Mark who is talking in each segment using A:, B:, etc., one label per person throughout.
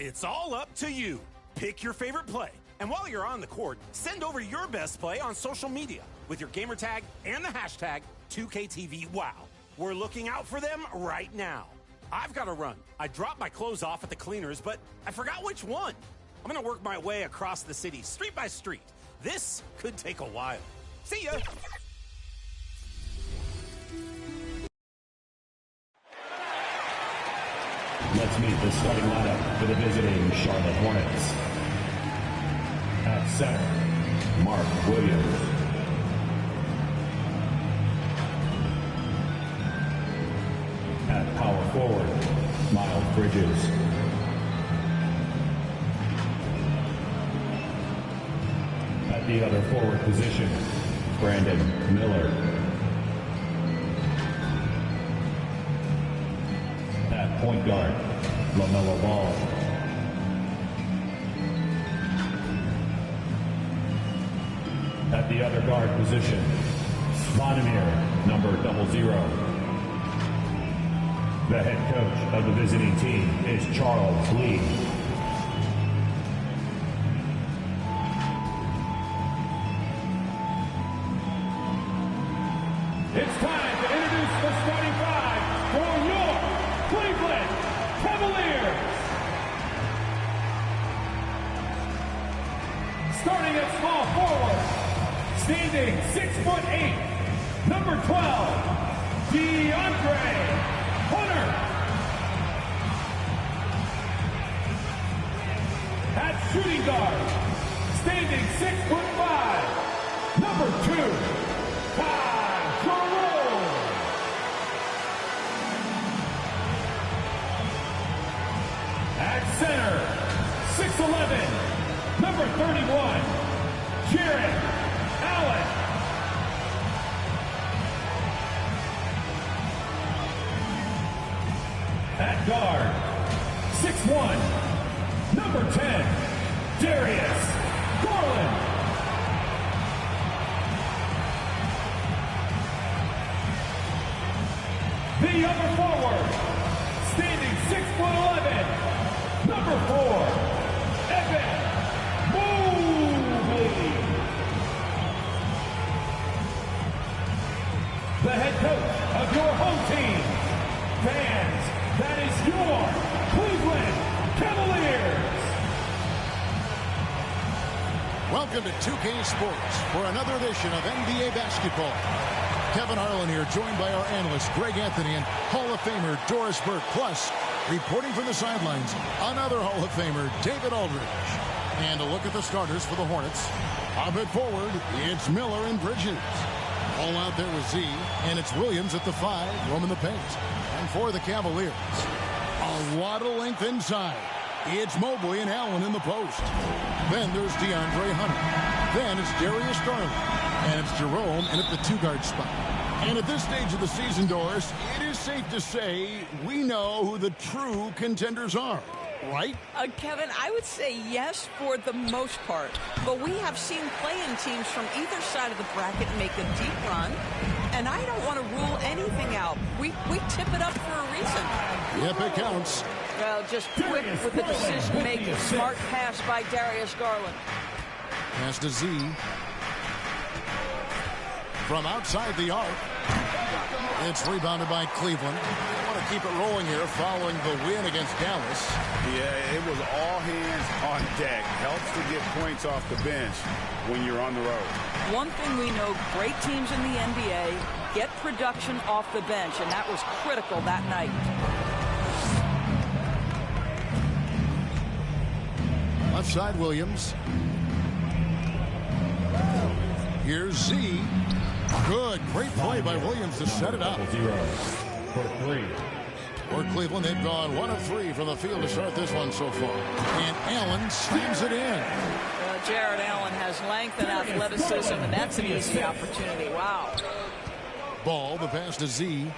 A: It's all up to you. Pick your favorite play. And while you're on the court, send over your best play on social media with your gamer tag and the hashtag 2KTVWOW. We're looking out for them right now. I've got to run. I dropped my clothes off at the cleaners, but I forgot which one. I'm going to work my way across the city, street by street. This could take a while. See ya!
B: Let's meet the starting lineup for the visiting Charlotte Hornets. At center, Mark Williams. At power forward, Miles Bridges. At the other forward position, Brandon Miller. At point guard, LaMelo Ball. At the other guard position, Vladimir, number 00. The head coach of the visiting team is Charles Lee. It's time to introduce the starting five for your Cleveland Cavaliers. Starting at small forward, standing 6'8", number 12, DeAndre Hunter. At shooting guard, standing 6'5", number 2, Ty Jerome. At center, 6'11", number 31, Jared Allen. At guard, 6'1", number 10, Darius Garland. The other forward, standing 6'11", number 4, Evan Mobley. The head coach of your home team. Fans, that is your Cleveland Cavaliers.
C: Welcome to 2K Sports for another edition of NBA basketball. Kevin Harlan here, joined by our analyst Greg Anthony and Hall of Famer Doris Burke. Plus, reporting from the sidelines, another Hall of Famer, David Aldridge. And a look at the starters for the Hornets. Up at forward, it's Miller and Bridges. All out there with Z, and it's Williams at the 5, roaming the paint. And for the Cavaliers, a lot of length inside. It's Mobley and Allen in the post. Then there's DeAndre Hunter. Then it's Darius Garland. And it's Jerome in at the 2-guard spot. And at this stage of the season, Doris, it is safe to say we know who the true contenders are, right?
D: Kevin, I would say yes for the most part. But we have seen play-in teams from either side of the bracket make a deep run. And I don't want to rule anything out. We tip it up for a reason.
C: Yep, it counts.
D: Well, just quick with the decision-making. Smart pass by Darius Garland.
C: Pass to Z. From outside the arc. It's rebounded by Cleveland. They want to keep it rolling here following the win against Dallas.
E: Yeah, it was all hands on deck. Helps to get points off the bench when you're on the road.
D: One thing we know, great teams in the NBA get production off the bench, and that was critical that night.
C: Left side, Williams. Here's Z. Good, great play by Williams to set it up.
B: For 3.
C: For Cleveland, they've gone 1 of 3 from the field to start this one so far. And Allen slams it in.
D: Jared Allen has length and athleticism, and that's an easy opportunity. Wow.
C: Ball, the pass to Z.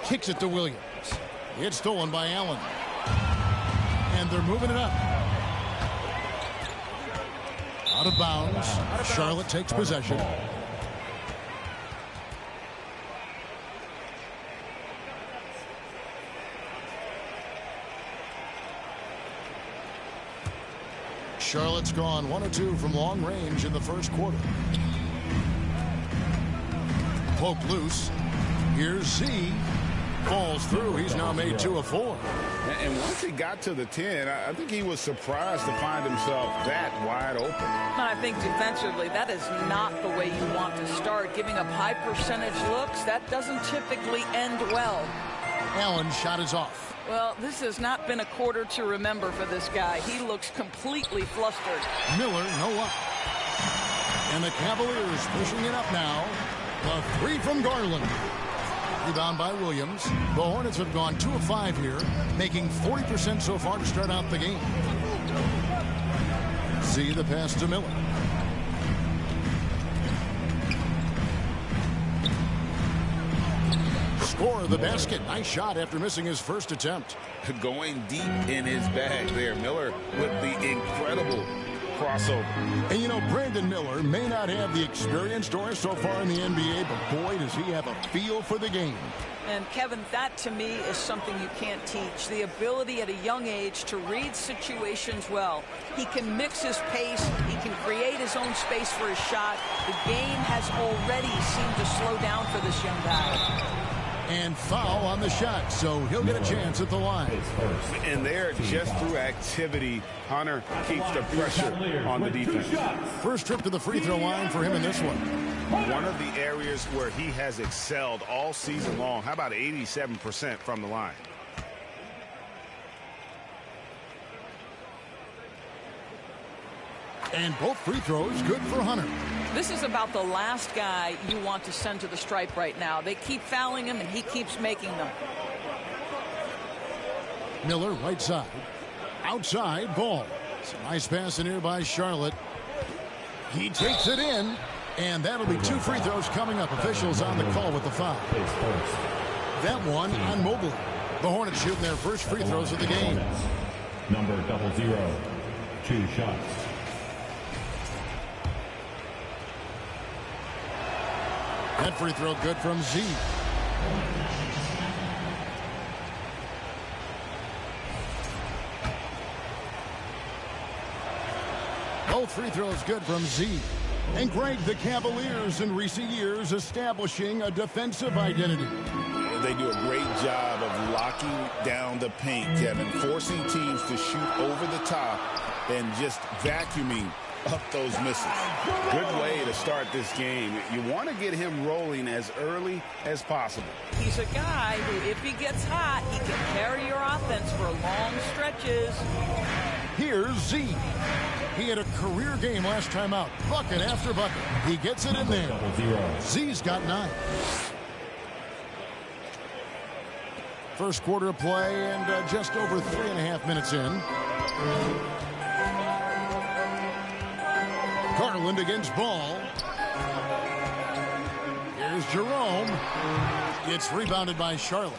C: Kicks it to Williams. It's stolen by Allen. And they're moving it up. Out of bounds. Charlotte takes possession. Charlotte's gone 1 of 2 from long range in the first quarter. Poked loose. Here's Z. Falls through. He's now made 2 of 4.
E: And once he got to the 10, I think he was surprised to find himself that wide open.
D: I think defensively, that is not the way you want to start. Giving up high percentage looks, that doesn't typically end well.
C: Allen's shot is off.
D: Well, this has not been a quarter to remember for this guy. He looks completely flustered.
C: Miller, no luck. And the Cavaliers pushing it up now. The 3 from Garland. Rebound by Williams. The Hornets have gone 2 of 5 here, making 40% so far to start out the game. See the pass to Miller. Score the basket. Nice shot after missing his first attempt.
E: Going deep in his bag there. Miller with the incredible crossover.
C: And you know, Brandon Miller may not have the experience, Doris, so far in the NBA, but boy, does he have a feel for the game.
D: And Kevin, that to me is something you can't teach. The ability at a young age to read situations well. He can mix his pace. He can create his own space for his shot. The game has already seemed to slow down for this young guy.
C: And foul on the shot, so he'll get a chance at the line.
E: And there, just through activity, Hunter keeps the pressure on the defense.
C: First trip to the free throw line for him in this one.
E: One of the areas where he has excelled all season long. How about 87% from the line?
C: And both free throws good for Hunter.
D: This is about the last guy you want to send to the stripe right now. They keep fouling him, and he keeps making them.
C: Miller, right side. Outside, Ball. It's a nice pass in here by Charlotte. He takes it in, and that'll be 2 free throws coming up. Officials on the call with the foul. That one on Mobley. The Hornets shooting their first free throws of the game.
B: Number 00, 2 shots.
C: That free throw good from Z. Both free throws good from Z. And Greg, the Cavaliers in recent years establishing a defensive identity.
E: They do a great job of locking down the paint, Kevin, forcing teams to shoot over the top and just vacuuming up those misses. Good way to start this game. You want to get him rolling as early as possible.
D: He's a guy who, if he gets hot, he can carry your offense for long stretches.
C: Here's Z. He had a career game last time out. Bucket after bucket. He gets it in there. Z's got 9. First quarter of play and just over 3.5 minutes in. Garland against Ball. Here's Jerome. It's rebounded by Charlotte.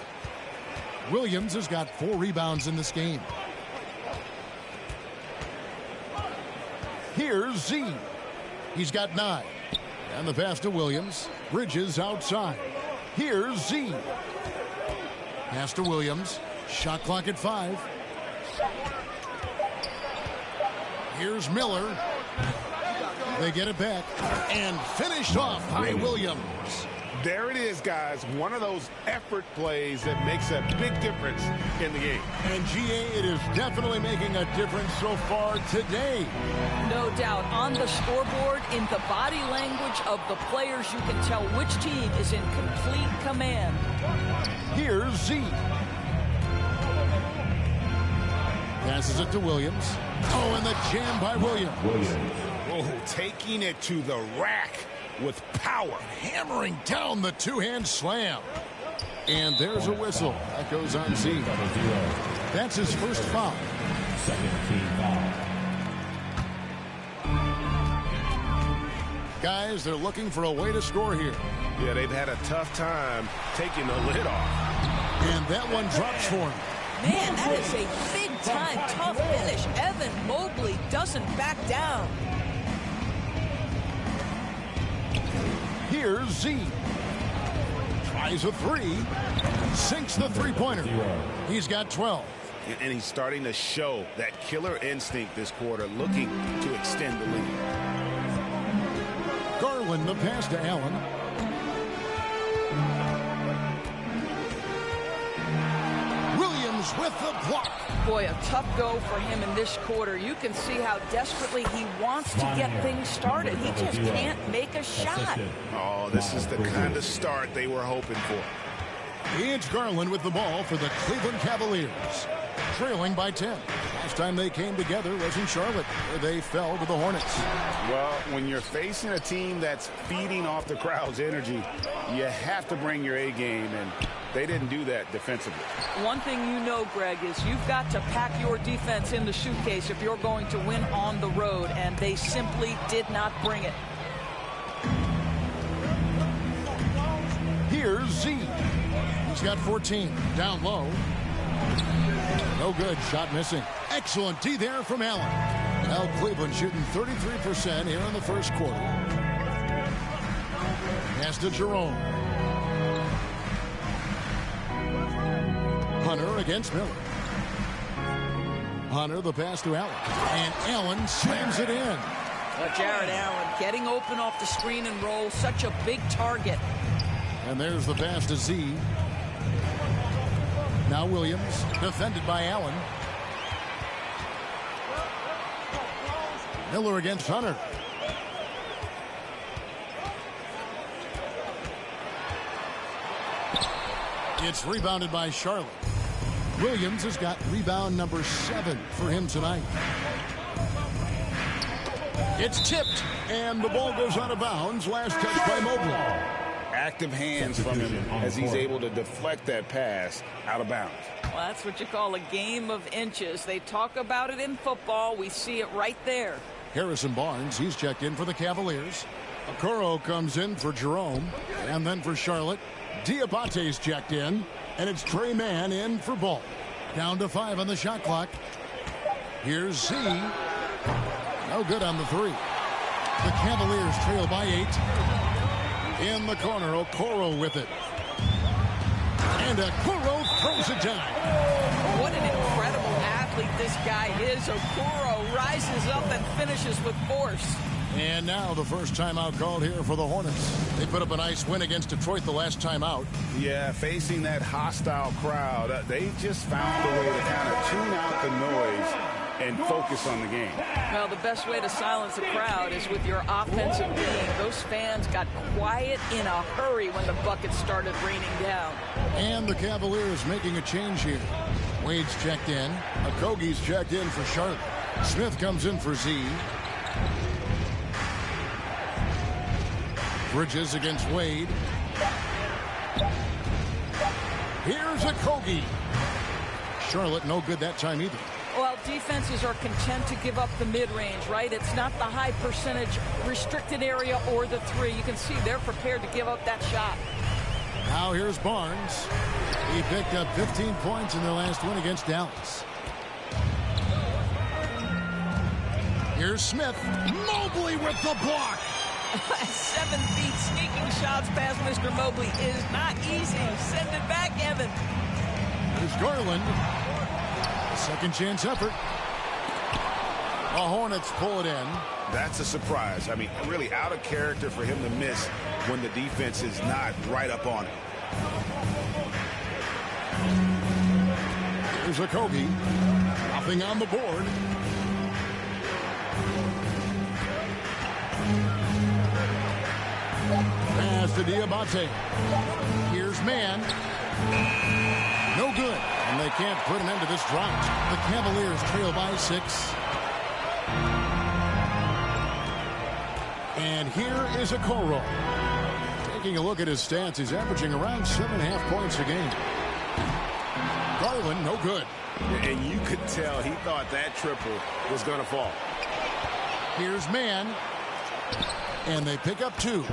C: Williams has got 4 rebounds in this game. Here's Z. He's got 9. And the pass to Williams. Bridges outside. Here's Z. Pass to Williams. Shot clock at 5. Here's Miller. They get it back and finished off by Williams.
E: There it is, guys. One of those effort plays that makes a big difference in the game.
C: And GA, it is definitely making a difference so far today.
D: No doubt. On the scoreboard, in the body language of the players, you can tell which team is in complete command.
C: Here's Z. Passes it to Williams. Oh, and the jam by Williams.
E: Oh, taking it to the rack with power.
C: Hammering down the 2-hand slam. And there's a whistle. That goes on Z. That's his first foul.
B: Second team foul.
C: Guys, they're looking for a way to score here.
E: Yeah, they've had a tough time taking the lid off.
C: And that one drops for him.
D: Man, that is a big-time tough finish. Evan Mobley doesn't back down.
C: Here's Z. Tries a 3. Sinks the 3-pointer. He's got 12.
E: And he's starting to show that killer instinct this quarter, looking to extend the lead.
C: Garland, the pass to Allen. Williams with the block.
D: Boy, a tough go for him in this quarter. You can see how desperately he wants to get things started. He just can't make a shot.
E: Oh, this is the kind of start they were hoping for.
C: It's Garland with the ball for the Cleveland Cavaliers, trailing by 10. Last time they came together was in Charlotte, where they fell to the Hornets.
E: Well, when you're facing a team that's feeding off the crowd's energy, you have to bring your A game, and they didn't do that defensively.
D: One thing you know, Greg, is you've got to pack your defense in the suitcase if you're going to win on the road, and they simply did not bring it.
C: Here's Z. He's got 14. Down low. No good. Shot missing. Excellent D there from Allen. Now Cleveland shooting 33% here in the first quarter. Pass to Jerome. Hunter against Miller. Hunter, the pass to Allen. And Allen slams it in.
D: Jared Allen getting open off the screen and roll. Such a big target.
C: And there's the pass to Z. Now Williams, defended by Allen. Miller against Hunter. It's rebounded by Charlotte. Williams has got rebound number 7 for him tonight. It's tipped, and the ball goes out of bounds. Last touch by Mobley.
E: Active hands from him as he's able to deflect that pass out of bounds.
D: Well, that's what you call a game of inches. They talk about it in football. We see it right there.
C: Harrison Barnes, he's checked in for the Cavaliers. Okoro comes in for Jerome, and then for Charlotte. Diabate's checked in, and it's Trey Mann in for Ball. Down to 5 on the shot clock. Here's Z. No good on the 3. The Cavaliers trail by 8. In the corner, Okoro with it. And Okoro throws it down.
D: What an incredible athlete this guy is. Okoro rises up and finishes with force.
C: And now the first timeout called here for the Hornets. They put up a nice win against Detroit the last time out.
E: Yeah, facing that hostile crowd, they just found a way to kind of tune out the noise and focus on the game.
D: Well, the best way to silence a crowd is with your offensive game. Those fans got quiet in a hurry when the buckets started raining down.
C: And the Cavaliers making a change here. Wade's checked in. Okogie's checked in for Charlotte. Smith comes in for Z. Bridges against Wade. Here's Okogie. Charlotte no good that time either.
D: Well, defenses are content to give up the mid-range, right? It's not the high percentage restricted area or the 3. You can see they're prepared to give up that shot.
C: Now here's Barnes. He picked up 15 points in their last win against Dallas. Here's Smith. Mobley with the block.
D: 7 feet sneaking shots past Mr. Mobley is not easy. Send it back, Evan.
C: Here's Garland. Second chance effort. The Hornets pull it in.
E: That's a surprise. I mean, really out of character for him to miss when the defense is not right up on it.
C: Here's Okogie. Nothing on the board. Pass to Diabate. Here's Mann. No good. And they can't put an end to this drought. The Cavaliers trail by 6. And here is Okoro. Taking a look at his stats, he's averaging around 7.5 points a game. Garland, no good.
E: And you could tell he thought that triple was going to fall.
C: Here's Mann. And they pick up 2.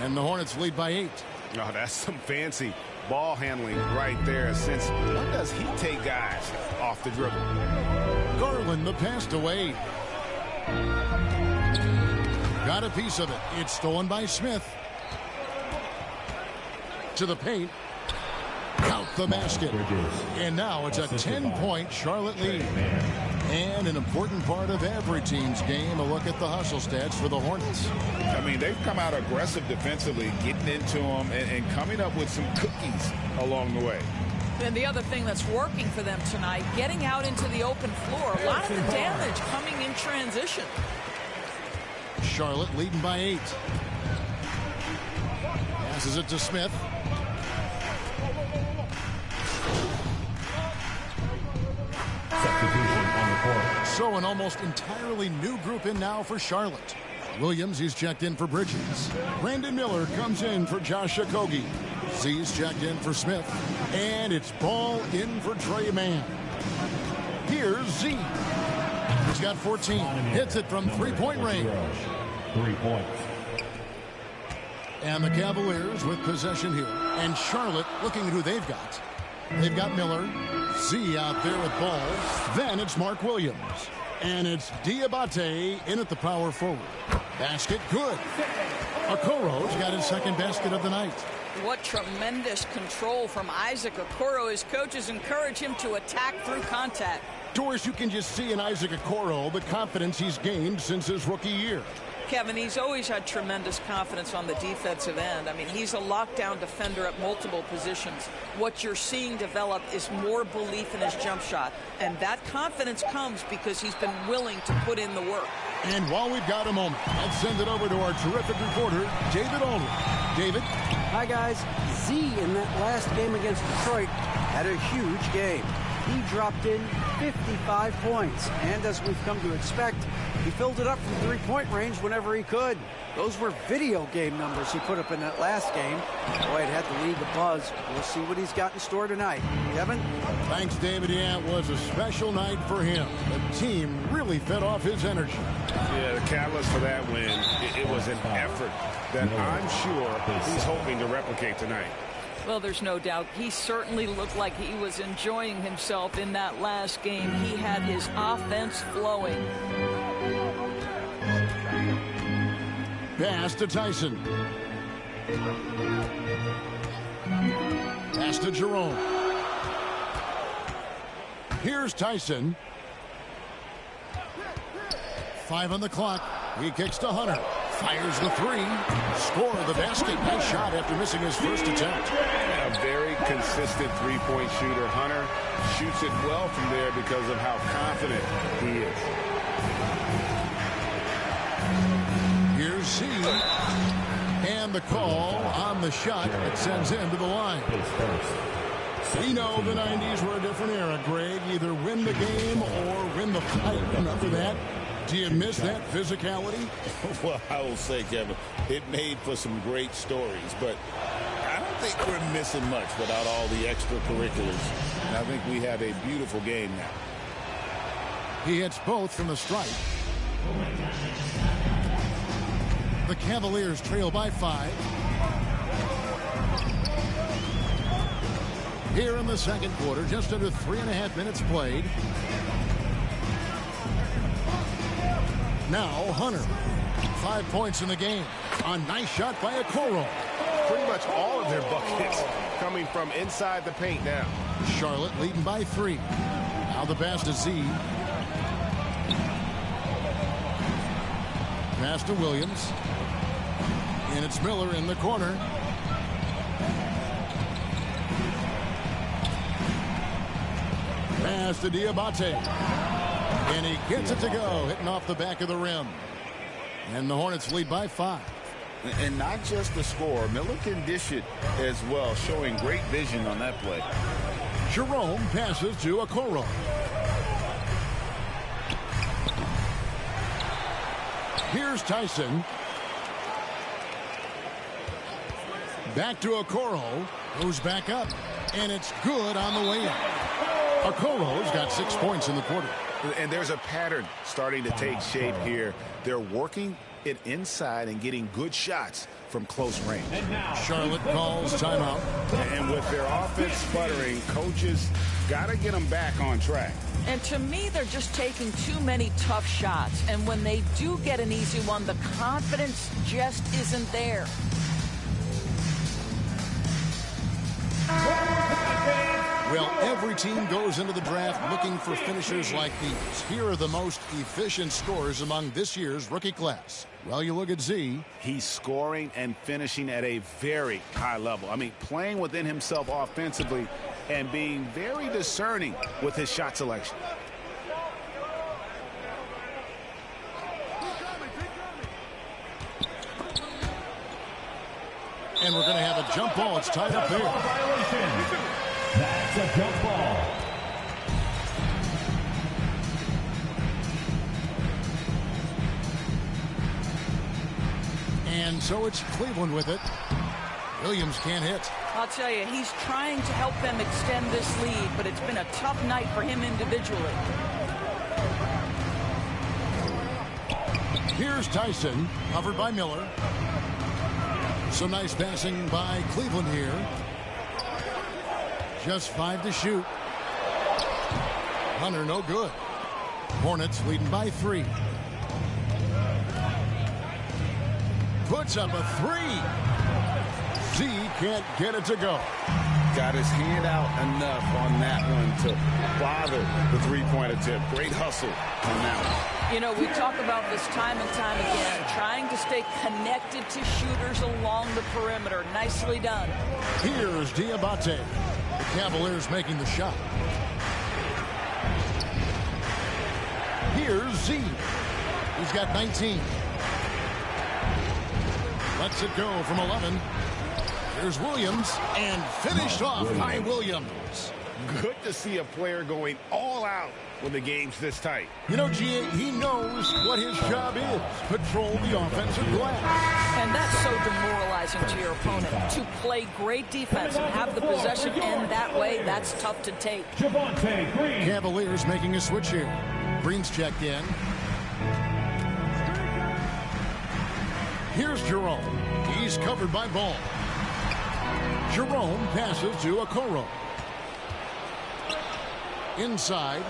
C: And the Hornets lead by 8.
E: Oh, that's some fancy ball handling right there. Since when does he take guys off the dribble?
C: Garland, the pass to Wade. Got a piece of it. It's stolen by Smith. To the paint. Count the basket. And now it's a 10-point Charlotte lead. And an important part of every team's game, a look at the hustle stats for the Hornets.
E: I mean, they've come out aggressive defensively, getting into them and coming up with some cookies along the way.
D: And the other thing that's working for them tonight, getting out into the open floor. A lot of the damage coming in transition.
C: Charlotte leading by 8. Passes it to Smith.
B: Substitution on the court.
C: So an almost entirely new group in now for Charlotte. Williams, he's checked in for Bridges. Brandon Miller comes in for Josh Okogie. Z's checked in for Smith. And it's ball in for Trey Mann. Here's Z. He's got 14. Hits it from three-point range.
B: 3 points.
C: And the Cavaliers with possession here. And Charlotte looking at who they've got. They've got Miller. Z out there with ball. Then it's Mark Williams. And it's Diabate in at the power forward. Basket good. Okoro's got his second basket of the night.
D: What tremendous control from Isaac Okoro. His coaches encourage him to attack through contact.
C: Doris, you can just see in Isaac Okoro the confidence he's gained since his rookie year.
D: Kevin, he's always had tremendous confidence on the defensive end. I mean, he's a lockdown defender at multiple positions. What you're seeing develop is more belief in his jump shot. And that confidence comes because he's been willing to put in the work.
C: And while we've got a moment, let's send it over to our terrific reporter, David Aldridge. David?
F: Hi, guys. Z in that last game against Detroit had a huge game. He dropped in 55 points. And as we've come to expect, he filled it up from three-point range whenever he could. Those were video game numbers he put up in that last game. Boy, it had the league abuzz. We'll see what he's got in store tonight. Kevin?
C: Thanks, David. Yeah, it was a special night for him. The team really fed off his energy.
E: Yeah, the catalyst for that win, it was an effort that I'm sure he's hoping to replicate tonight.
D: Well, there's no doubt. He certainly looked like he was enjoying himself in that last game. He had his offense flowing.
C: Pass to Tyson. Pass to Jerome. Here's Tyson. 5 on the clock. He kicks to Hunter. Fires the 3. Score the basket. Nice shot after missing his first attempt.
E: A very consistent three-point shooter. Hunter shoots it well from there because of how confident he is.
C: Here's Z. And the call on the shot that sends him to the line. We know the 90s were a different era, Greg. Either win the game or win the fight. Remember that? Do you miss that physicality?
E: Well, I will say, Kevin, it made for some great stories, but I don't think we're missing much without all the extracurriculars. And I think we have a beautiful game now.
C: He hits both from the stripe. The Cavaliers trail by 5. Here in the second quarter, just under 3.5 minutes played. Now Hunter, 5 points in the game. A nice shot by Okoro.
G: Pretty much all of their buckets coming from inside the paint now.
C: Charlotte leading by 3. Now the pass to Z. Pass to Williams. And it's Miller in the corner. Pass to Diabate. And he gets it to go, hitting off the back of the rim. And the Hornets lead by 5.
E: And not just the score. Miller can dish it as well, showing great vision on that play.
C: Jerome passes to Okoro. Here's Tyson. Back to Okoro. Goes back up. And it's good on the way in. Okoro's got 6 points in the quarter.
E: And there's a pattern starting to take shape here. They're working it inside and getting good shots from close range.
C: Charlotte calls timeout.
E: And with their offense sputtering, coaches got to get them back on track.
D: And to me, they're just taking too many tough shots. And when they do get an easy one, the confidence just isn't there.
C: Well, every team goes into the draft looking for finishers like these. Here are the most efficient scorers among this year's rookie class. Well, you look at Z.
E: He's scoring and finishing at a very high level. I mean, playing within himself offensively and being very discerning with his shot selection.
C: And we're going to have a jump ball. It's tied up there.
B: That's a jump ball.
C: And so it's Cleveland with it. Williams can't hit.
D: I'll tell you, he's trying to help them extend this lead, but it's been a tough night for him individually.
C: Here's Tyson, covered by Miller. Some nice passing by Cleveland here. Just 5 to shoot. Hunter, no good. Hornets leading by 3. Puts up a 3. Z can't get it to go.
E: Got his hand out enough on that one to bother the three-point attempt. Great hustle on that one.
D: You know, we talk about this time and time again, trying to stay connected to shooters along the perimeter. Nicely done.
C: Here's Diabate. The Cavaliers making the shot. Here's Z. He's got 19. Lets it go from 11. Here's Williams, and finished off by Williams.
E: Good to see a player going all out when the game's this tight.
C: You know, G.A., he knows what his job is. Patrol the offensive glass.
D: And that's so demoralizing to your opponent. To play great defense and have the possession end that way, that's tough to take.
B: Javonte Green.
C: Cavaliers making a switch here. Green's checked in. Here's Jerome. He's covered by Ball. Jerome passes to Okoro. Inside.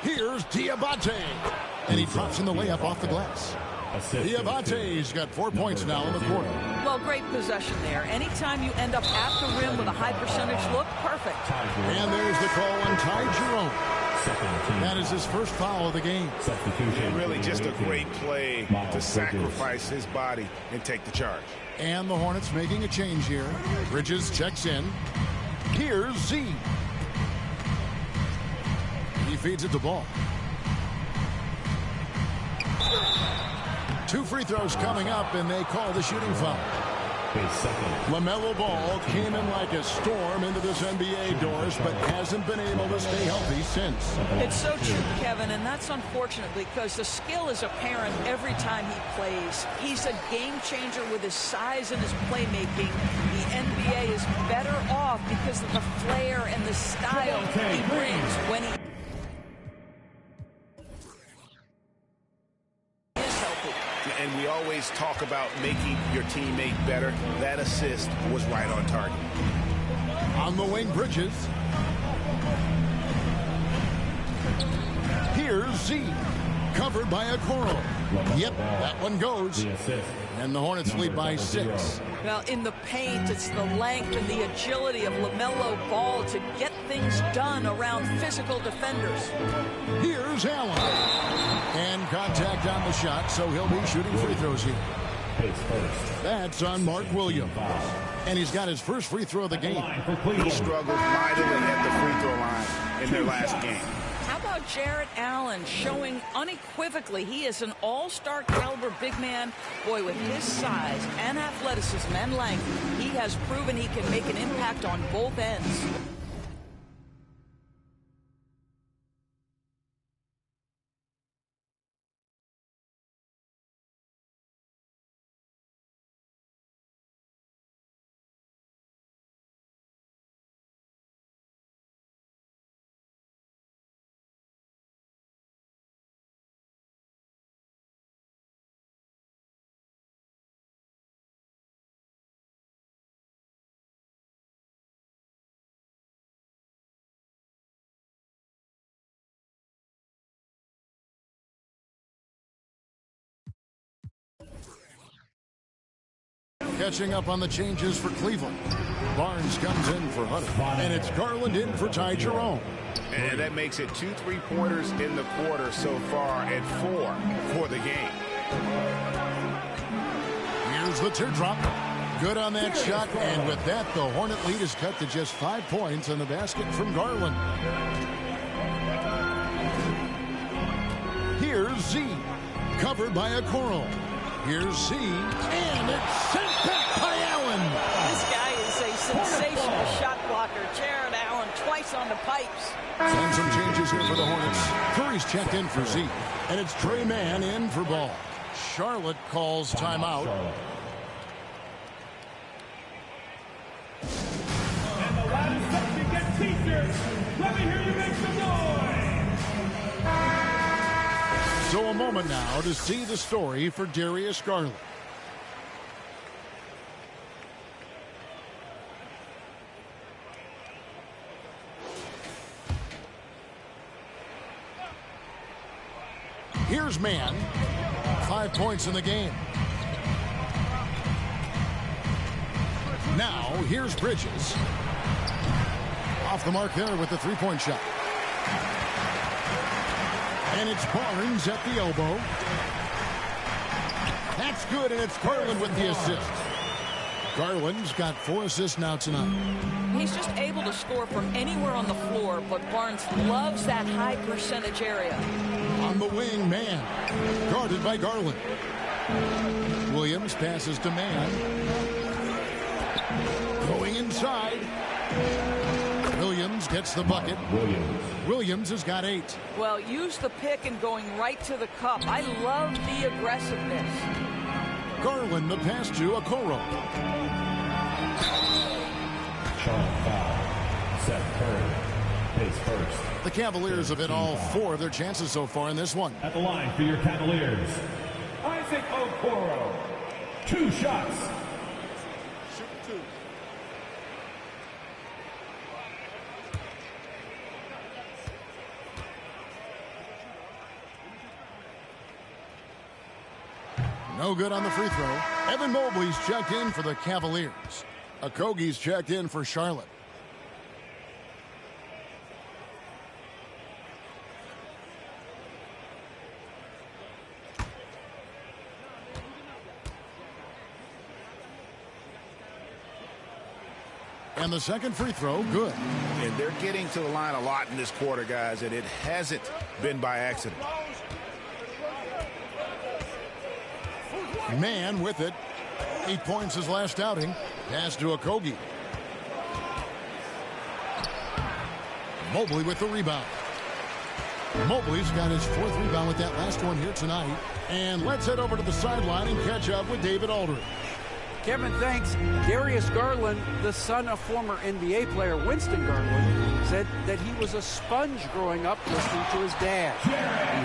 C: Here's Diabate. And he drops in the layup off the glass. Diabate's got 4 points now in the quarter.
D: Well, great possession there. Anytime you end up at the rim with a high percentage look, perfect.
C: And there's the call on Ty Jerome. That is his first foul of the game.
E: And really just a great play to sacrifice his body and take the charge.
C: And the Hornets making a change here. Bridges checks in. Here's Z. He feeds it to Ball. 2 free throws coming up, and they call the shooting foul. LaMelo Ball came in like a storm into this NBA, Doris, but hasn't been able to stay healthy since.
D: It's so true, Kevin, and that's unfortunate because the skill is apparent every time he plays. He's a game changer with his size and his playmaking. The NBA is better off because of the flair and the style he brings when he
E: And we always talk about making your teammate better. That assist was right on target.
C: On the wing, Bridges. Here's Z. Covered by Okoro. Yep, that one goes. And the Hornets lead by 6.
D: Well, in the paint, it's the length and the agility of LaMelo Ball to get things done around physical defenders.
C: Here's Allen. And contact on the shot, so he'll be shooting free throws here. That's on Mark Williams. And he's got his first free throw of the game.
E: He struggled mightily at the free throw line in their last game.
D: How about Jarrett Allen showing unequivocally he is an all-star caliber big man? Boy, with his size and athleticism and length, he has proven he can make an impact on both ends.
C: Catching up on the changes for Cleveland. Barnes comes in for Hunter. And it's Garland in for Ty Jerome.
E: And that makes it 2 3-pointers in the quarter so far and 4 for the game.
C: Here's the teardrop. Good on that shot. And with that, the Hornet lead is cut to just 5 points on the basket from Garland. Here's Z. Covered by Okoro. Here's Z. And it's sent back by Allen.
D: This guy is a sensational shot blocker. Jared Allen twice on the pipes.
C: And some changes here for the Hornets. Curry's checked in for Z. And it's Trey Mann in for Ball. Charlotte calls timeout.
B: And the last section gets teachers. Let me hear you make some noise.
C: So a moment now to see the story for Darius Garland. Here's Mann. 5 points in the game. Now, here's Bridges. Off the mark there with the three-point shot. And it's Barnes at the elbow. That's good, and it's Garland with the assist. Garland's got 4 assists now tonight.
D: He's just able to score from anywhere on the floor, but Barnes loves that high percentage area.
C: On the wing, Mann. Guarded by Garland. Williams passes to Mann. Going inside. Williams gets the bucket. Williams has got 8.
D: Well, use the pick and going right to the cup. I love the aggressiveness.
C: Garland, the pass to Okoro.
B: Charlotte foul. Seth Curry pays first.
C: The Cavaliers have hit all 4 of their chances so far in this one.
B: At the line for your Cavaliers, Isaac Okoro. 2 shots.
C: No good on the free throw. Evan Mobley's checked in for the Cavaliers. Okogie's checked in for Charlotte. And the second free throw, good.
E: And they're getting to the line a lot in this quarter, guys, and it hasn't been by accident.
C: Mann with it. 8 points his last outing. Pass to Okogie. Mobley with the rebound. Mobley's got his 4th rebound with that last one here tonight. And let's head over to the sideline and catch up with David Aldridge.
F: Kevin, thanks. Darius Garland, the son of former NBA player Winston Garland, said that he was a sponge growing up listening to his dad. He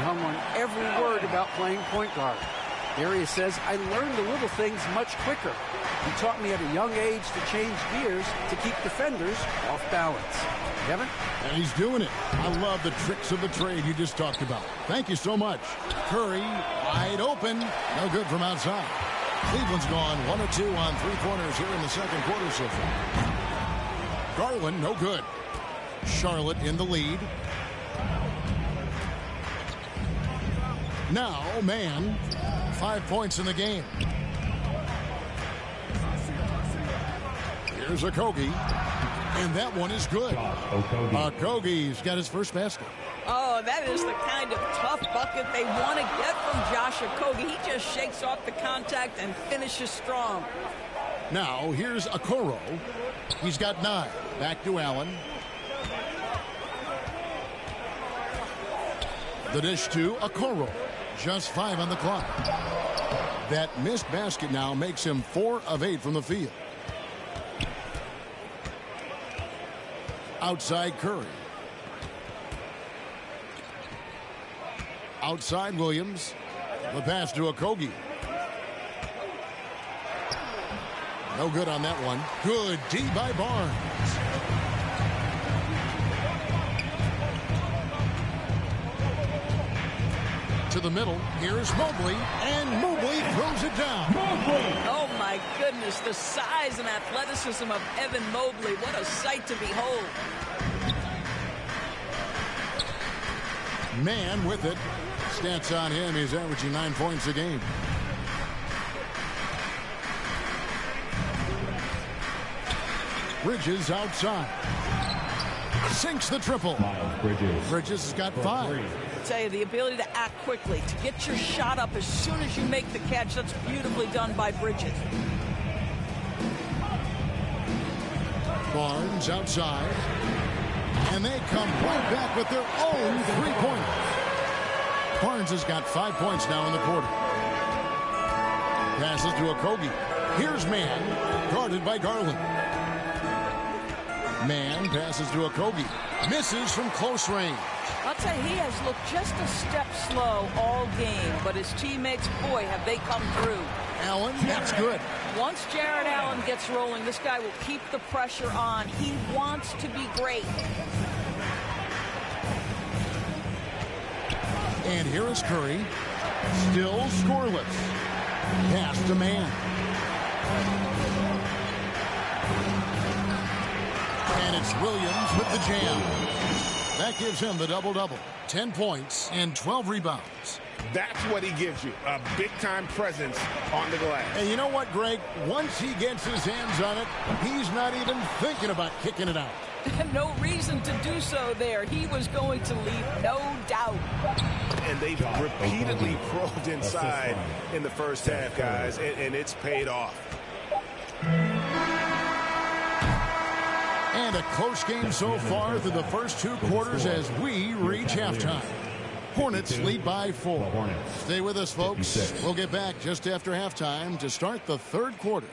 F: hung on every word about playing point guard. Darius says, I learned the little things much quicker. He taught me at a young age to change gears to keep defenders off balance. Kevin?
C: And he's doing it. I love the tricks of the trade you just talked about. Thank you so much. Curry, wide open. No good from outside. Cleveland's gone 1 of 2 on 3-pointers here in the second quarter so far. Garland, no good. Charlotte in the lead. Now, Mann, 5 points in the game. Here's Okogie. And that one is good. Okogie's got his first basket.
D: Oh, that is the kind of tough bucket they want to get from Josh Okogie. He just shakes off the contact and finishes strong.
C: Now, here's Okoro. He's got 9. Back to Allen. The dish to Okoro. Just 5 on the clock. That missed basket now makes him 4 of 8 from the field. Outside Curry. Outside Williams. The pass to Okogie. No good on that one. Good D by Barnes. To the middle. Here's Mobley. And Mobley throws it down.
D: Oh, my my goodness, the size and athleticism of Evan Mobley. What a sight to behold.
C: Man with it. Stats on him, he's averaging 9 points a game. Bridges outside. Sinks the triple. Bridges has got 5.
D: I tell you, the ability to act quickly, to get your shot up as soon as you make the catch, that's beautifully done by Bridges.
C: Barnes outside. And they come right back with their own 3-pointer. Barnes has got 5 points now in the quarter. Passes to Okogie. Here's Man, guarded by Garland. Man passes to Okogie. Misses from close range.
D: I'll tell you, he has looked just a step slow all game, but his teammates, boy, have they come through.
C: Allen, that's good.
D: Once Jared Allen gets rolling, this guy will keep the pressure on. He wants to be great.
C: And here is Curry. Still scoreless. Pass to Man. And it's Williams with the jam. That gives him the double-double. 10 points and 12 rebounds.
G: That's what he gives you, a big-time presence on the glass.
C: And you know what, Greg? Once he gets his hands on it, he's not even thinking about kicking it out.
D: No reason to do so there. He was going to leave, no doubt.
G: And they've repeatedly probed inside in the first half, guys, and it's paid off.
C: And a close game so far through the first 2 quarters as we reach halftime. Hornets lead by 4. Stay with us, folks. We'll get back just after halftime to start the 3rd quarter.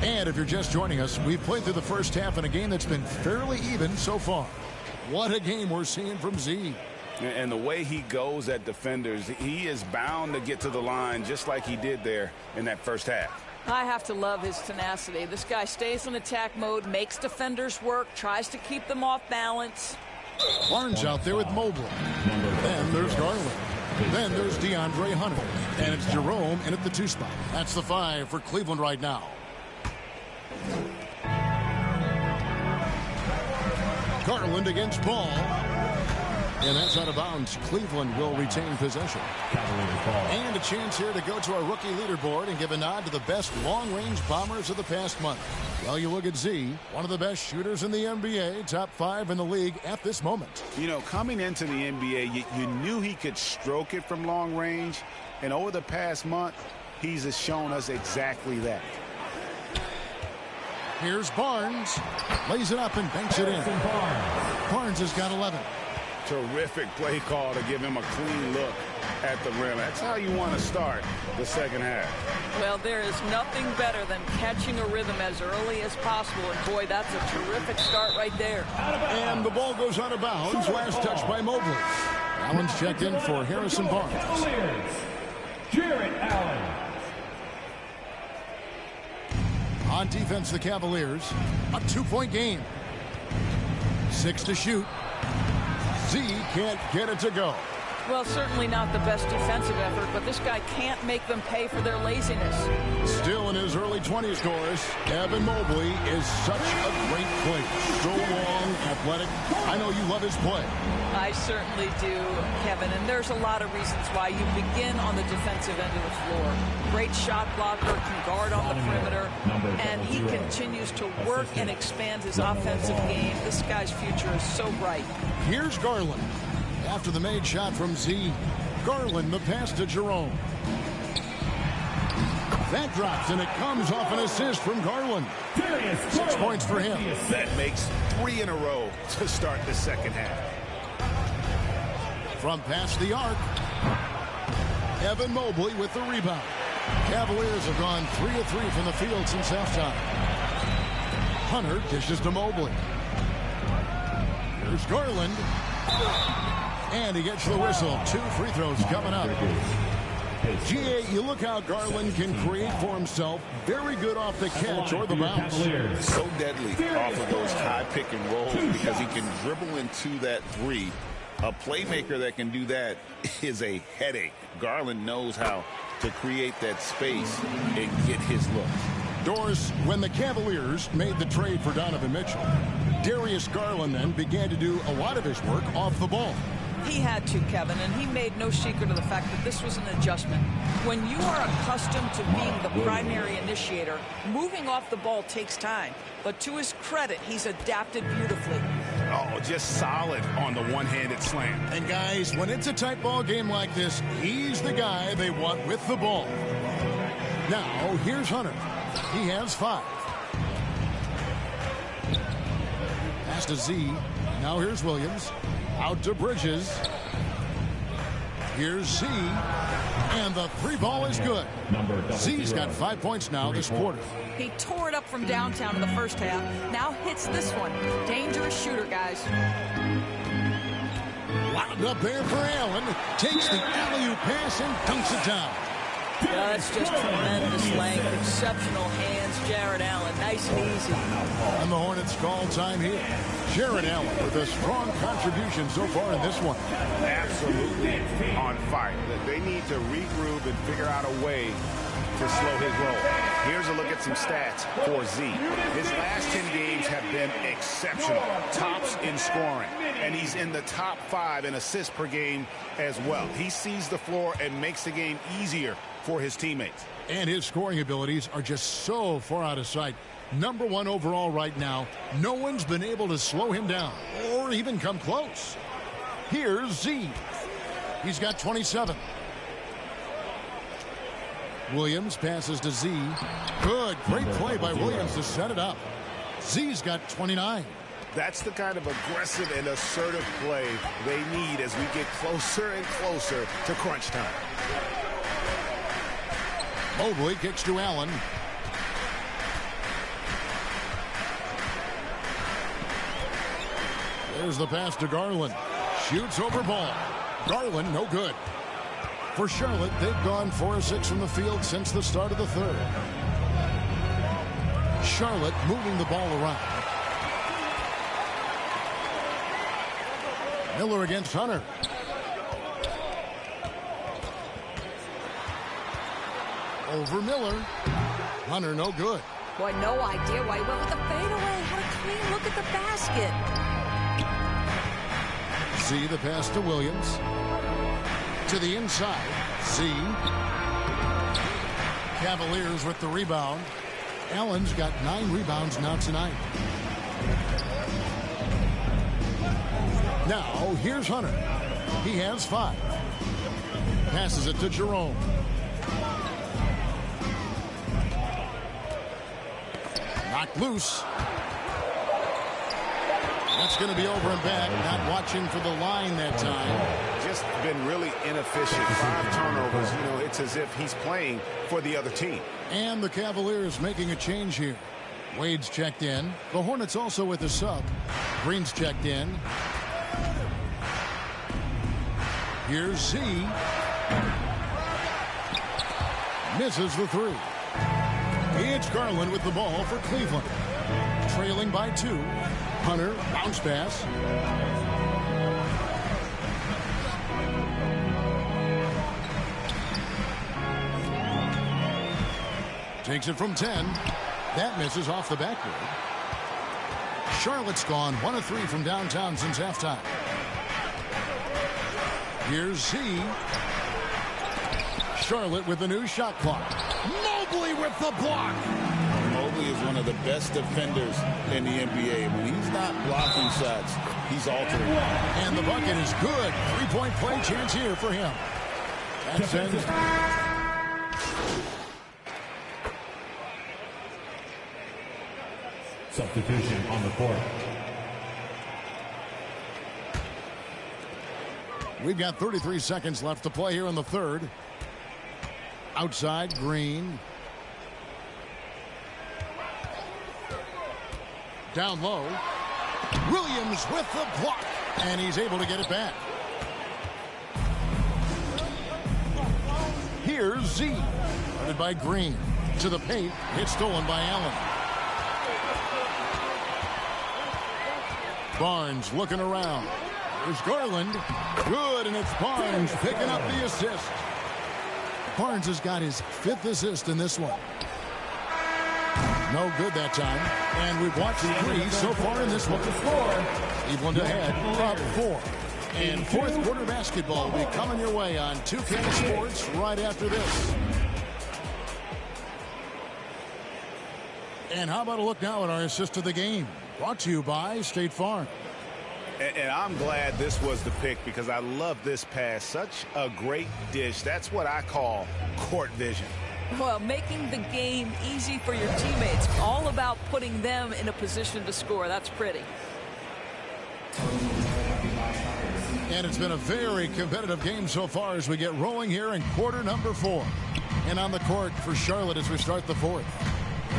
C: And if you're just joining us, we've played through the first half in a game that's been fairly even so far. What a game we're seeing from Z.
E: And the way he goes at defenders, he is bound to get to the line just like he did there in that first half.
D: I have to love his tenacity. This guy stays in attack mode, makes defenders work, tries to keep them off balance.
C: Barnes out there with Mobley. Then there's Garland. Then there's DeAndre Hunter. And it's Jerome in at the 2 spot. That's the 5 for Cleveland right now. Garland against Ball. And that's out of bounds. Cleveland will retain possession. And a chance here to go to our rookie leaderboard and give a nod to the best long-range bombers of the past month. Well, you look at Z, one of the best shooters in the NBA, top 5 in the league at this moment.
E: You know, coming into the NBA, you knew he could stroke it from long range. And over the past month, he's shown us exactly that.
C: Here's Barnes. Lays it up and banks it in. Barnes has got 11.
E: Terrific play call to give him a clean look at the rim. That's how you want to start the second half.
D: Well, there is nothing better than catching a rhythm as early as possible. And, boy, that's a terrific start right there.
C: And the ball goes out of bounds. Last touch by Mobley. Allen's checked in for Harrison Barnes.
B: Jared Allen.
C: On defense, the Cavaliers. A 2-point game. 6 to shoot. Z can't get it to go.
D: Well, certainly not the best defensive effort, but this guy can't make them pay for their laziness.
C: Still in his early 20s, Doris, Evan Mobley is such a great player. So long, athletic. I know you love his play.
D: I certainly do, Kevin, and there's a lot of reasons why. You begin on the defensive end of the floor. Great shot blocker, can guard on the perimeter, and he continues to work and expand his offensive game. This guy's future is so bright.
C: Here's Garland. After the made shot from Z, Garland the pass to Jerome. That drops, and it comes off an assist from Garland. 6 points for him.
G: That makes 3 in a row to start the second half.
C: From past the arc, Evan Mobley with the rebound. Cavaliers have gone 3 of 3 from the field since halftime. Hunter dishes to Mobley. Here's Garland. And he gets the whistle. 2 free throws coming up. GA, you look how Garland can create for himself. Very good off the catch or the bounce.
E: So deadly off of those high pick and rolls because he can dribble into that three. A playmaker that can do that is a headache. Garland knows how to create that space and get his look.
C: Doris, when the Cavaliers made the trade for Donovan Mitchell, Darius Garland then began to do a lot of his work off the ball.
D: He had to, Kevin, and he made no secret of the fact that this was an adjustment. When you are accustomed to being the primary initiator, moving off the ball takes time. But to his credit, he's adapted beautifully.
E: Oh, just solid on the one-handed slam.
C: And guys, when it's a tight ball game like this, he's the guy they want with the ball. Now, here's Hunter. He has 5. Pass to Z. Now here's Williams. Out to Bridges. Here's Z. And the 3 ball is good. Z's got 5 points now this quarter.
D: He tore it up from downtown in the first half. Now hits this one. Dangerous shooter, guys.
C: Wound up there for Allen. Takes the alley-oop pass and dunks it down.
D: That's just tremendous length. Exceptional hands, Jared Allen. Nice and easy.
C: And the Hornets call time here. Jared Allen with a strong contribution so far in this one.
G: Absolutely on fire. They need to regroup and figure out a way to slow his roll. Here's a look at some stats for Z. His last 10 games have been exceptional. Tops in scoring. And he's in the top 5 in assists per game as well. He sees the floor and makes the game easier for his teammates.
C: And his scoring abilities are just so far out of sight. Number 1 overall right now. No one's been able to slow him down or even come close. Here's Z. He's got 27. Williams passes to Z. Good, great play by Williams to set it up. Z's got 29.
G: That's the kind of aggressive and assertive play they need as we get closer and closer to crunch time.
C: Mobley kicks to Allen. There's the pass to Garland. Shoots over ball. Garland, no good. For Charlotte, they've gone 4 of 6 from the field since the start of the third. Charlotte moving the ball around. Miller against Hunter. Over Miller. Hunter, no good.
D: Boy, no idea why he went with the fadeaway. Had a clean look at the basket.
C: Z, the pass to Williams. To the inside. Z. Cavaliers with the rebound. Allen's got 9 rebounds now tonight. Now, here's Hunter. He has 5. Passes it to Jerome. Knocked loose. That's going to be over and back. Not watching for the line that time.
G: Just been really inefficient. 5 turnovers. You know, it's as if he's playing for the other team.
C: And the Cavaliers making a change here. Wade's checked in. The Hornets also with a sub. Green's checked in. Here's Z. Misses the 3. It's Garland with the ball for Cleveland. Trailing by 2. Hunter, bounce pass. Takes it from 10. That misses off the backboard. Charlotte's gone 1 of 3 from downtown since halftime. Here's Z. Charlotte with the new shot clock. Mobley with the block.
E: Mobley is one of the best defenders in the NBA. When he's not blocking shots, he's altering.
C: And the bucket is good. 3-point play chance here for him. That sends.
B: Substitution on the court.
C: We've got 33 seconds left to play here in the third. Outside, Green. Down low. Williams with the block. And he's able to get it back. Here's Z. Guarded by Green. To the paint. It's stolen by Allen. Barnes looking around. There's Garland. Good, and it's Barnes picking up the assist. Barnes has got his 5th assist in this one. No good that time. And we've watched 3 so far in this one. Cleveland ahead, up 4. And fourth quarter basketball will be coming your way on 2K Sports right after this. And how about a look now at our assist of the game? Brought to you by State Farm.
G: And I'm glad this was the pick because I love this pass. Such a great dish. That's what I call court vision.
D: Well, making the game easy for your teammates. All about putting them in a position to score. That's pretty.
C: And it's been a very competitive game so far as we get rolling here in quarter number 4. And on the court for Charlotte as we start the 4th.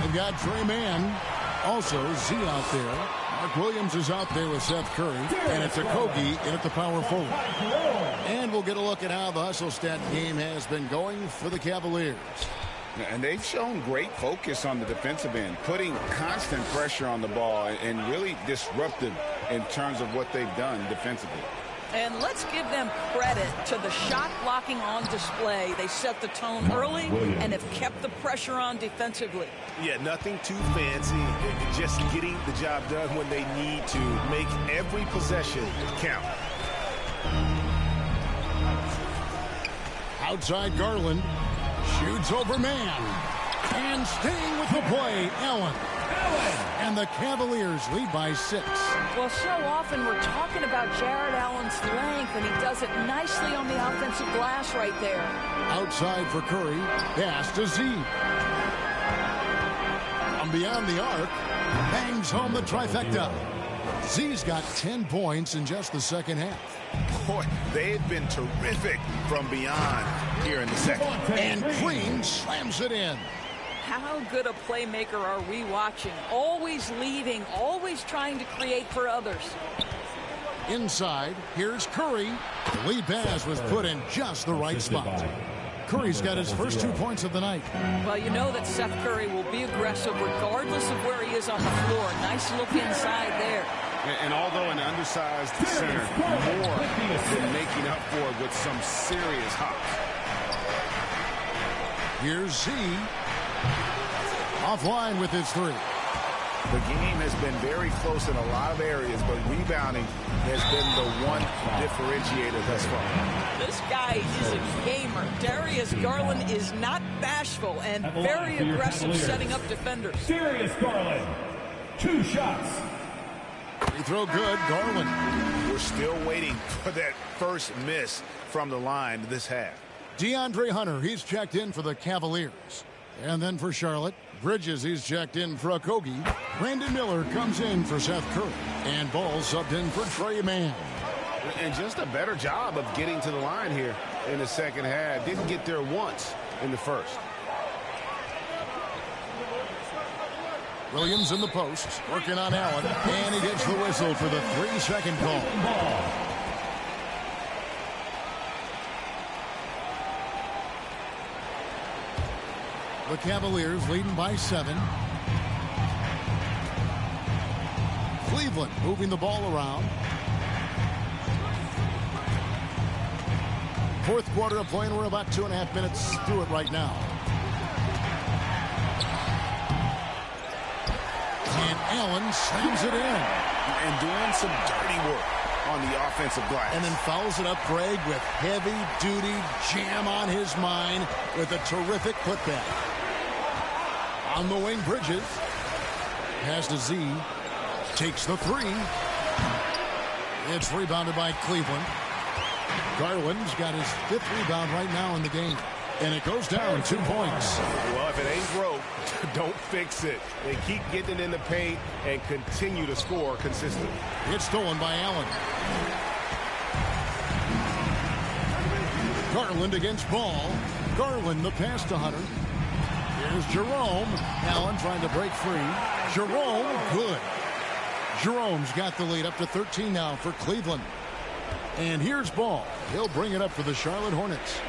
C: They've got Trey Mann, also Z out there. Mark Williams is out there with Seth Curry. And it's Okogie in at the power forward. And we'll get a look at how the hustle stat game has been going for the Cavaliers.
G: And they've shown great focus on the defensive end, putting constant pressure on the ball and really disruptive in terms of what they've done defensively.
D: And let's give them credit to the shot blocking on display. They set the tone early and have kept the pressure on defensively.
H: Yeah, nothing too fancy. Just getting the job done when they need to. Make every possession count.
C: Outside Garland. Shoots over Mann. And staying with the play, Allen. And the Cavaliers lead by 6.
D: Well, so often we're talking about Jared Allen's length, and he does it nicely on the offensive glass right there.
C: Outside for Curry. Pass to Z. From beyond the arc. Bangs home the trifecta. Z's got 10 points in just the second half.
G: Boy, they've been terrific from beyond here in the second.
C: And Green slams it in.
D: How good a playmaker are we watching? Always leading, always trying to create for others.
C: Inside, here's Curry. The lead pass was put in just the right spot. Curry's got his first 2 points of the night.
D: Well, you know that Seth Curry will be aggressive regardless of where he is on the floor. Nice look inside there.
G: And although an undersized center, more than making up for it with some serious hops.
C: Here's Z. Offline with his 3.
G: The game has been very close in a lot of areas, but rebounding has been the one differentiator thus far.
D: This guy is a gamer. Darius Garland is not bashful and very aggressive setting up defenders.
B: Darius Garland, 2 shots.
C: Free throw good, Garland.
G: We're still waiting for that first miss from the line this half.
C: DeAndre Hunter, he's checked in for the Cavaliers. And then for Charlotte, Bridges, he's checked in for Okogie. Brandon Miller comes in for Seth Curry. And Ball subbed in for Trey Mann.
G: And just a better job of getting to the line here in the second half. Didn't get there once in the first.
C: Williams in the post, working on Allen. And he gets the whistle for the 3-second call. The Cavaliers leading by 7. Cleveland moving the ball around. Fourth quarter of play, and we're about 2.5 minutes through it right now. And Allen slams it in.
G: And doing some dirty work on the offensive glass.
C: And then fouls it up, Greg, with heavy-duty jam on his mind with a terrific putback. On the wing, Bridges. Pass to Z. Takes the 3. It's rebounded by Cleveland. Garland's got his 5th rebound right now in the game. And it goes down 2 points.
H: Well, if it ain't broke, don't fix it. They keep getting it in the paint and continue to score consistently.
C: It's stolen by Allen. Garland against Ball. Garland the pass to Hunter. Here's Jerome. Allen trying to break free. Jerome, good. Jerome's got the lead up to 13 now for Cleveland. And here's Ball. He'll bring it up for the Charlotte Hornets.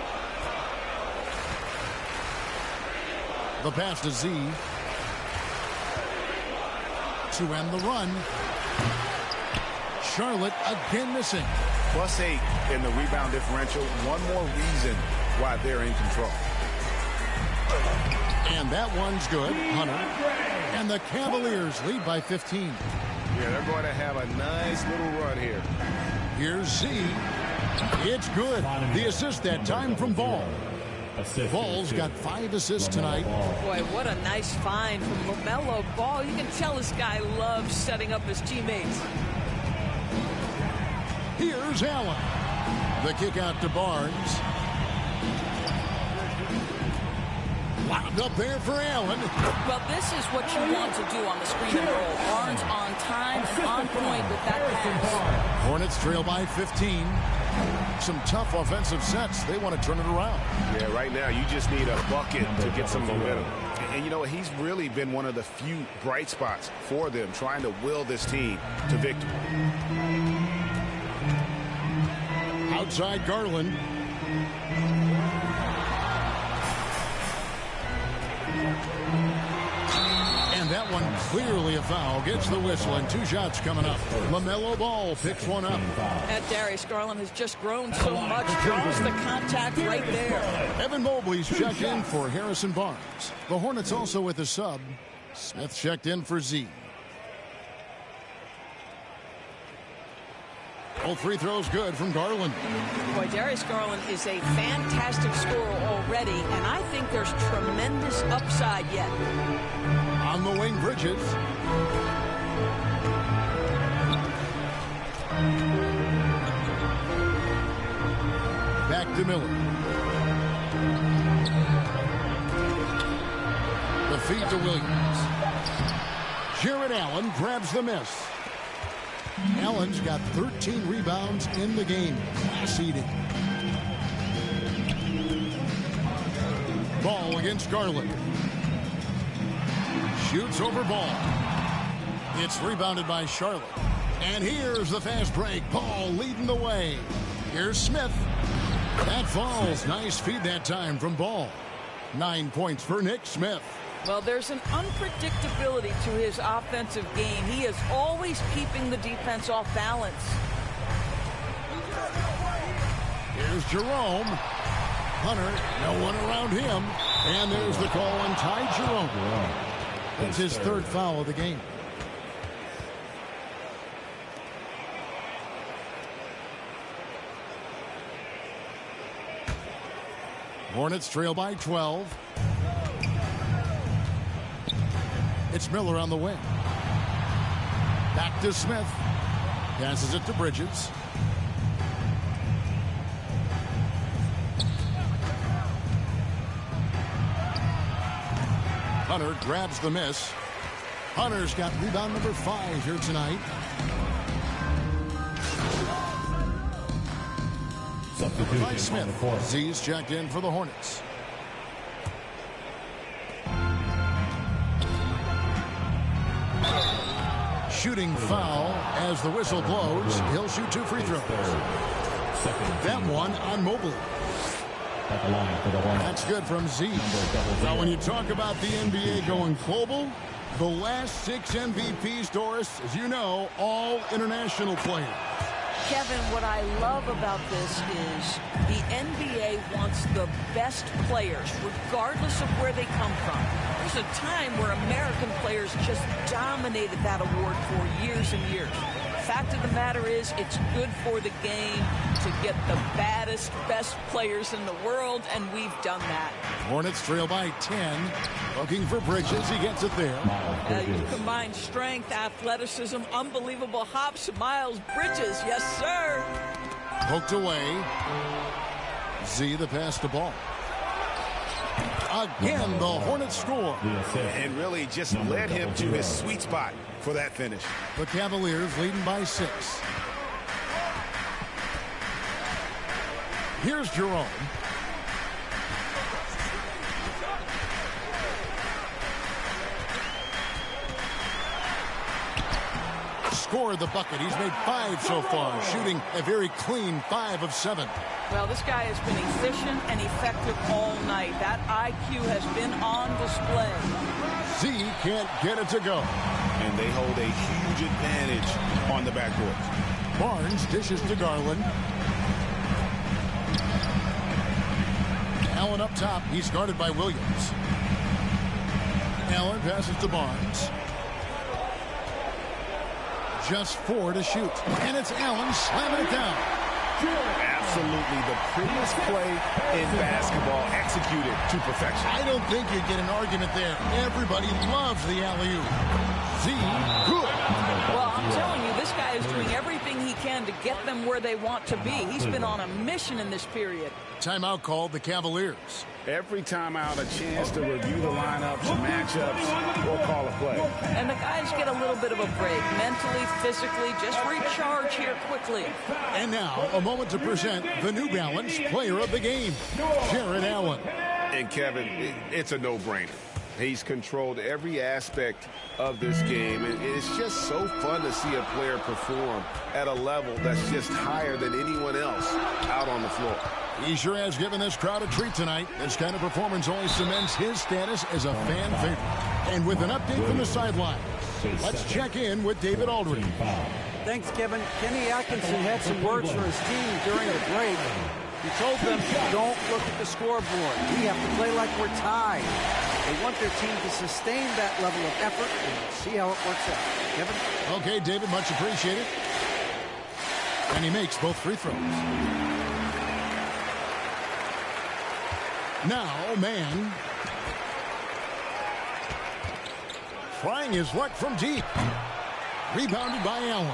C: The pass to Z. To end the run. Charlotte again missing.
G: +8 in the rebound differential. One more reason why they're in control.
C: And that one's good. Hunter. And the Cavaliers lead by 15.
H: Yeah, they're going to have a nice little run here.
C: Here's Z. It's good. The assist that time from Ball. Ball's got 5 assists tonight.
D: Boy, what a nice find from LaMelo Ball. You can tell this guy loves setting up his teammates.
C: Here's Allen. The kick out to Barnes. Lobbed up there for Allen.
D: Well, this is what you want to do on the screen and roll. Barnes on time, on point with that pass.
C: Hornets trail by 15. Some tough offensive sets. They want to turn it around.
H: Yeah, right now you just need a bucket to get some momentum.
G: And you know, he's really been one of the few bright spots for them, trying to will this team to victory.
C: Outside Garland. And that one clearly a foul. Gets the whistle and 2 shots coming up. LaMelo Ball picks one up.
D: And Darius Garland has just grown so much. Draws the contact right there.
C: Evan Mobley's checked in for Harrison Barnes. The Hornets also with a sub. Smith checked in for Z. All free throws good from Garland.
D: Boy, Darius Garland is a fantastic scorer already, and I think there's tremendous upside yet.
C: On the wing, Bridges. Back to Miller. The feed to Williams. Jared Allen grabs the miss. Allen's got 13 rebounds in the game. Seeding. Ball against Garland. Shoots over Ball. It's rebounded by Charlotte. And here's the fast break. Ball leading the way. Here's Smith. That falls. Nice feed that time from Ball. 9 points for Nick Smith.
D: Well, there's an unpredictability to his offensive game. He is always keeping the defense off balance.
C: Here's Jerome. Hunter, no one around him. And there's the call on Ty Jerome. That's his 3rd foul of the game. Hornets trail by 12. It's Miller on the wing. Back to Smith. Passes it to Bridges. Hunter grabs the miss. Hunter's got rebound number 5 here tonight. By Smith. Z's checked in for the Hornets. Shooting foul as the whistle blows. He'll shoot 2 free throws. That one on Mobley. That's good from Z. Now, when you talk about the NBA going global, the last 6 MVPs, Doris, as you know, all international players.
D: Kevin, what I love about this is the NBA wants the best players, regardless of where they come from. There's a time where American players just dominated that award for years and years. Fact of the matter is, it's good for the game to get the baddest, best players in the world, and we've done that.
C: Hornets trail by 10. Looking for Bridges. He gets it there.
D: You combine strength, athleticism, unbelievable hops. Miles Bridges, yes, sir.
C: Poked away. Z the pass to Ball. Again, the Hornets score.
G: And really just led him to his sweet spot for that finish.
C: The Cavaliers leading by 6. Here's Jerome. scored the bucket. He's made 5 so far, shooting a very clean 5 of 7.
D: Well, this guy has been efficient and effective all night. That IQ has been on display.
C: Z can't get it to go.
E: And they hold a huge advantage on the backcourt.
C: Barnes dishes to Garland. Allen up top. He's guarded by Williams. Allen passes to Barnes. Just 4 to shoot. And it's Allen slamming it down.
G: Absolutely the prettiest play in basketball, executed to perfection.
C: I don't think you'd get an argument there. Everybody loves the alley-oop. Z, good.
D: Well, I'm telling you, this guy is doing everything he can to get them where they want to be. He's been on a mission in this period.
C: Timeout called the Cavaliers.
E: Every timeout, a chance to review the lineups, matchups, or call a play.
D: And the guys get a little bit of a break, mentally, physically, just recharge here quickly.
C: And now, a moment to present the New Balance Player of the Game, Jared Allen.
G: And Kevin, it's a no-brainer. He's controlled every aspect of this game, and it's just so fun to see a player perform at a level that's just higher than anyone else out on the floor.
C: He sure has given this crowd a treat tonight. This kind of performance only cements his status as a fan favorite. And with an update from the sideline, let's check in with David Aldridge.
F: Thanks, Kevin. Kenny Atkinson had some words for his team during the break. He told them, don't look at the scoreboard. We have to play like we're tied. They want their team to sustain that level of effort and see how it works out. Kevin?
C: Okay, David, much appreciated. And he makes both free throws. Now, man. Trying his luck from deep. Rebounded by Allen.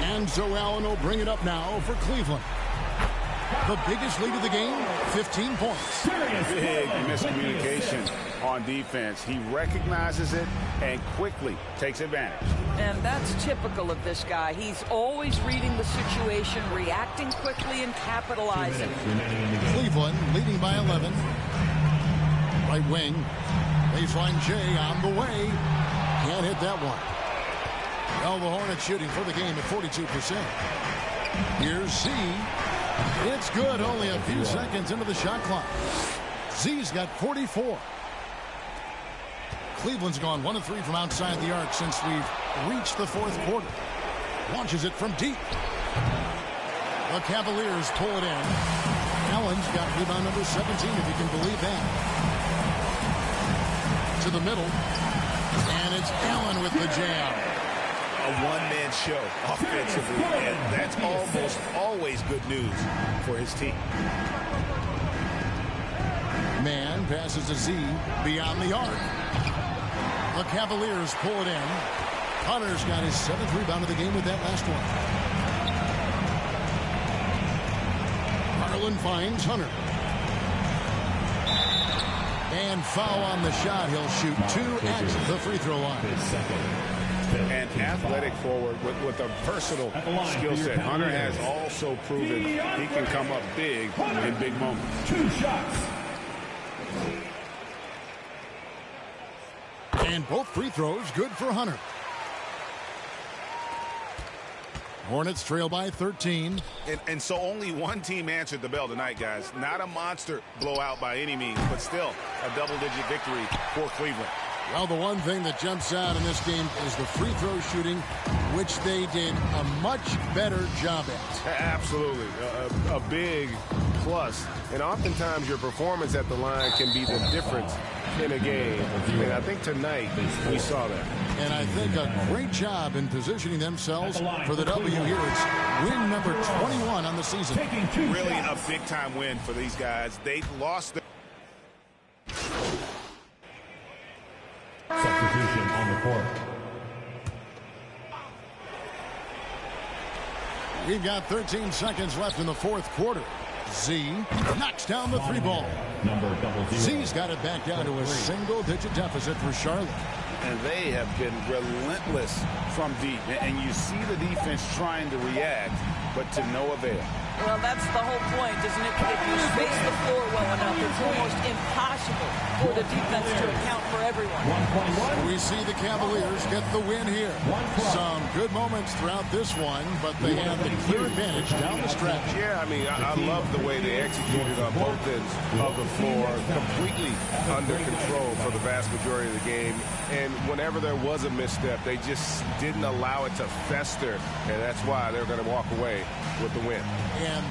C: And so Allen will bring it up now for Cleveland. The biggest lead of the game, 15 points.
E: Big miscommunication on defense. He recognizes it and quickly takes advantage.
D: And that's typical of this guy. He's always reading the situation, reacting quickly, and capitalizing.
C: Cleveland leading by 11. Right wing. Baseline J on the way. Can't hit that one. Well, the Hornets shooting for the game at 42%. Here's Z. It's good, only a few seconds into the shot clock. Z's got 44. Cleveland's gone 1 of 3 from outside the arc since we've reached the fourth quarter. Launches it from deep. The Cavaliers pull it in. Allen's got rebound number 17, if you can believe that. To the middle. And it's Allen with the jam.
E: A one-man show offensively, and that's almost always good news for his team.
C: Man passes to Z beyond the arc. The Cavaliers pull it in. Hunter's got his 7th rebound of the game with that last one. Harlan finds Hunter. And foul on the shot. He'll shoot 2 at the free throw line.
E: An athletic forward with a versatile skill set. Hunter has also proven he can come up big in big moments.
B: 2 shots.
C: And both free throws good for Hunter. Hornets trail by 13.
E: And so only one team answered the bell tonight, guys. Not a monster blowout by any means, but still a double-digit victory for Cleveland.
C: Well, the one thing that jumps out in this game is the free throw shooting, which they did a much better job at.
G: Absolutely. A big plus. And oftentimes your performance at the line can be the difference in a game. And I think tonight we saw that.
C: And I think a great job in positioning themselves for the W here. It's win number 21 on the season.
E: Really a big-time win for these guys. They lost the
B: Substitution on the court.
C: We've got 13 seconds left in the fourth quarter. Z knocks down the 3 ball.
B: Number 00.
C: Z's got it back down to a single-digit deficit for Charlotte.
E: and they have been relentless from deep. And you see the defense trying to react, but to no avail.
D: Well, that's the whole point, isn't it? If you space the floor well enough, it's almost impossible for the defense to account for everyone.
C: We see the Cavaliers get the win here. Some good moments throughout this one, but they have the clear advantage down the stretch.
H: Yeah, I mean, I love the way they executed on both ends of the floor, completely under control for the vast majority of the game. And whenever there was a misstep, they just didn't allow it to fester, and that's why they're going to walk away with the win.
C: And